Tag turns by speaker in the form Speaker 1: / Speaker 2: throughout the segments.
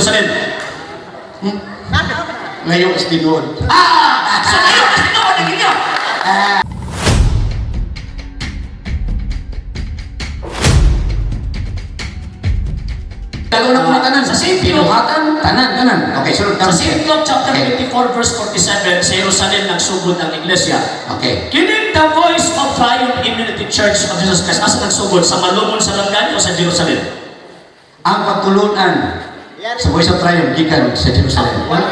Speaker 1: Jerusalem?
Speaker 2: Ngayong istinod.
Speaker 1: So ngayon, kasi noon, naging niyo.
Speaker 2: Lalo na kung tanan.
Speaker 1: Sa St. Luke,
Speaker 2: Pinuhatan, tanan. Okay, sunod
Speaker 1: sa
Speaker 2: ka.
Speaker 1: St. Luke chapter
Speaker 2: Okay.
Speaker 1: 24 verse 47, sa Jerusalem nagsugod ang iglesia.
Speaker 2: Okay.
Speaker 1: Kining the voice of triumph Immunity Church of Jesus Christ. Asa nagsugod? Sa Malumon, sa Langani o sa Jerusalem?
Speaker 2: Ang pagtulunan sa Voice of Triumph gikan sa Jerusalem.
Speaker 1: Wala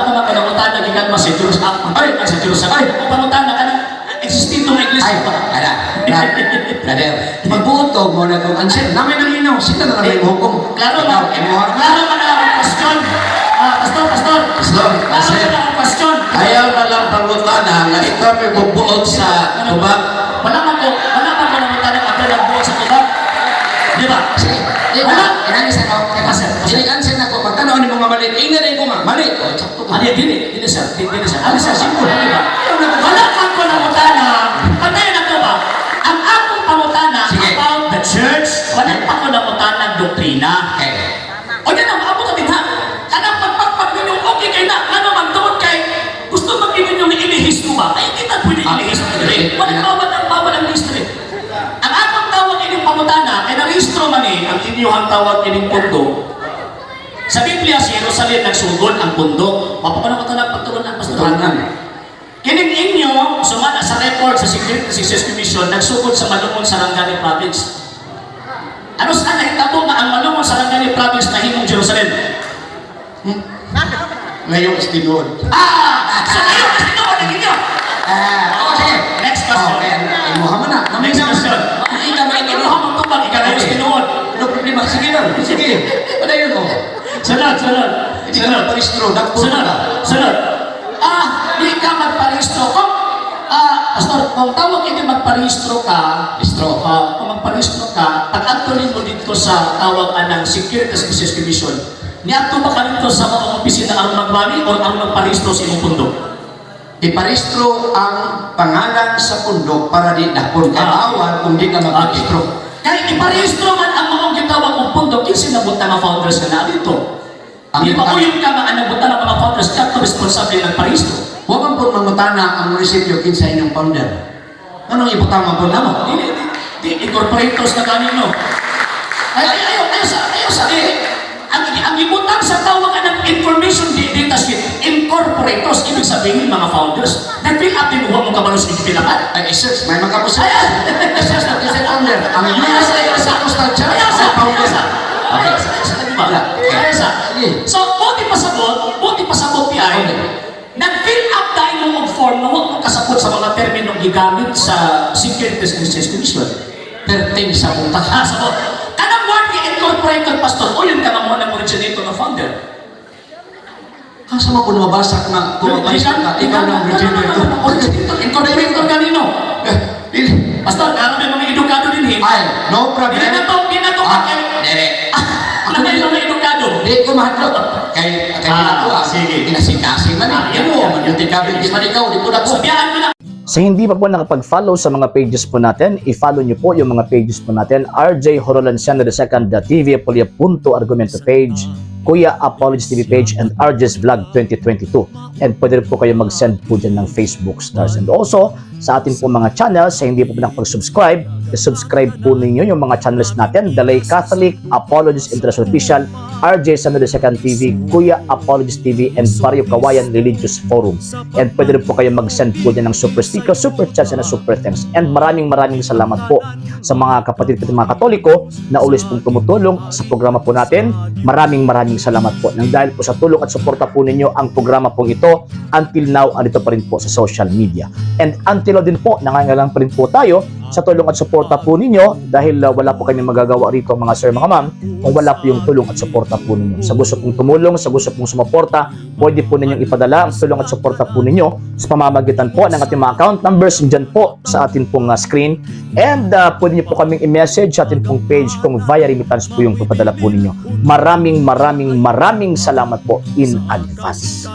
Speaker 1: ko na panamutan na gikan mas sa Jerusalem. Ay, sa Jerusalem. Kung panutan na ka na, existito ng iglesia.
Speaker 2: Brother, magbuto mo na kung answer. Namin ang inaw, sila na namin hukom.
Speaker 1: Klaro ba? Klaro ba na ang question? Pastor.
Speaker 2: Islam,
Speaker 1: Klaro ba na ang question?
Speaker 3: Ayaw na lang pangutana na ikaw may bubuot sa tubag.
Speaker 1: Wala man ko namutan na kapag nagbuo sa tubag. Di ba?
Speaker 2: Sige, di ba? Inalis ako. Teka sir, answer na ko. Pagtanaw ni mga mali, tingnan na ko nga. Mali.
Speaker 1: Dili sir. Ano sir, simple, di ba? Wala man ko namutan na, patayin na ko ba? Ang akong pangutana about the church, wala pa ko namutan ng doktrina.
Speaker 2: Okay.
Speaker 1: O yan ang maabot natin ha. Kanang pagpagpag ninyo, okay kayo na. Ano man tungod kay, gusto mag-ibig nyo ilihis ko ba? Ay, kita pwede ilihis ko rin. Walang bawal ang history. Ang akong tawag inyong pamutana, ay narehistro man ang inyong tawag inyong pundo. Sa Biblia, si Jerusalem nagsugod ang pundo. Mapapanood ko na pagtuloy ng pastoran. Kining inyo, sumala sa record sa Security Success Commission, nagsugod sa Malumon, Sarangani Province. Ano sa nahitabo nga ang Malumon, Sarangani Province na himong Jerusalem?
Speaker 2: Ngayong istinod.
Speaker 1: So ngayon, kasi noon, naging niyo.
Speaker 2: Okay.
Speaker 1: Next question.
Speaker 2: Muhammad na.
Speaker 1: Next question.
Speaker 2: Ikaw may
Speaker 1: Ikaw ang tubag, ikaw na yung sinuod.
Speaker 2: No problema. Sige lang. Sige. Ano yun mo?
Speaker 1: Sunod.
Speaker 2: Paristro.
Speaker 1: Sunod. Di ka magparehistro. Pastor, kung tawag ito magparehistro ka, kung magparehistro ka, pag-actually mo dito sa tawag ng Security Success Commission, niadto ba ka dito sa mga opisina ang magmami o ang magparehistro sa imong pundo?
Speaker 2: Iparehistro ang pangalan sa pundo para di dapon kaawal kung di ka magparehistro.
Speaker 1: Kaya iparehistro man ang mga gitawag mong pundo, kinsin na buta mga founders ka na dito. Di ba uyong ka mga nabuta ng mga founders, kato responsable ng parehistro?
Speaker 2: Huwag man po mangutana ang munisipyo kinsa inyong founder. Anong ibutama po namo?
Speaker 1: Di incorporators na kanino. Ayaw sa ang ibutang sa tawagan ng information data sheet, incorporators, ibig sabihin mga founders, nag-fill up din huwag mong kabalos ikipilakan.
Speaker 2: Ay, search, may makapusa. Search na kinsa founder. Ang USA sa Coastal Church sa founder. Okay.
Speaker 1: So, buti pasabot PI, nag-fill up tayo ng form na huwag mong kasabot sa mga terminong gigamit sa Security Success Commission.
Speaker 2: Perting sa buta.
Speaker 1: Sabot. Kanang word ni incorporated pastor, o yun ka nga muna originator na founder.
Speaker 2: Kasa mo po lumabasa na kumabasa ka, ikaw ng originator.
Speaker 1: Incorporator kanino? Pastor, naroon may mga edukado din
Speaker 2: Ay, no problem.
Speaker 1: Binato ka kay... Ano may mga edukado?
Speaker 2: Di ko mahadlok. Kay ako
Speaker 1: sige.
Speaker 2: Kinasing-kasing man. Yan mo, yung tikabin di man ikaw, di po na po.
Speaker 1: Sabihan mo na.
Speaker 4: Sa hindi pa po nakapag-follow sa mga pages po natin, i-follow nyo po yung mga pages po natin. RJ Horolanciano II, TV Apolia Punto Argumento page, Kuya Apologies TV page, and RJ's Vlog 2022. And pwede rin po kayo mag-send po dyan ng Facebook stars. And also, sa ating po mga channels, sa hindi po nakapag-subscribe, i-subscribe po ninyo yung mga channels natin, The Lay Catholic, Apologies International Official, RJ Sano II TV, Kuya Apologies TV, and Barrio Kawayan Religious Forum. And pwede rin po kayo mag-send po dyan ng super sticker, super chats, and super thanks. And maraming salamat po sa mga kapatid at mga Katoliko na always pong tumutulong sa programa po natin. Maraming salamat po. Nang dahil po sa tulong at suporta po ninyo, ang programa pong ito, until now, andito pa rin po sa social media. And until now din po, nangangailangan pa rin po tayo sa tulong at suporta po ninyo dahil wala po kayong magagawa rito mga sir, mga ma'am, kung wala po yung tulong at suporta po ninyo. Sa gusto pong tumulong, sa gusto pong sumuporta, pwede po ninyong ipadala ang tulong at suporta po ninyo sa pamamagitan po ng ating mga account numbers dyan po sa ating pong screen. And pwede nyo po kaming i-message sa ating pong page kung via remittance po yung papadala po ninyo. Maraming salamat po in advance.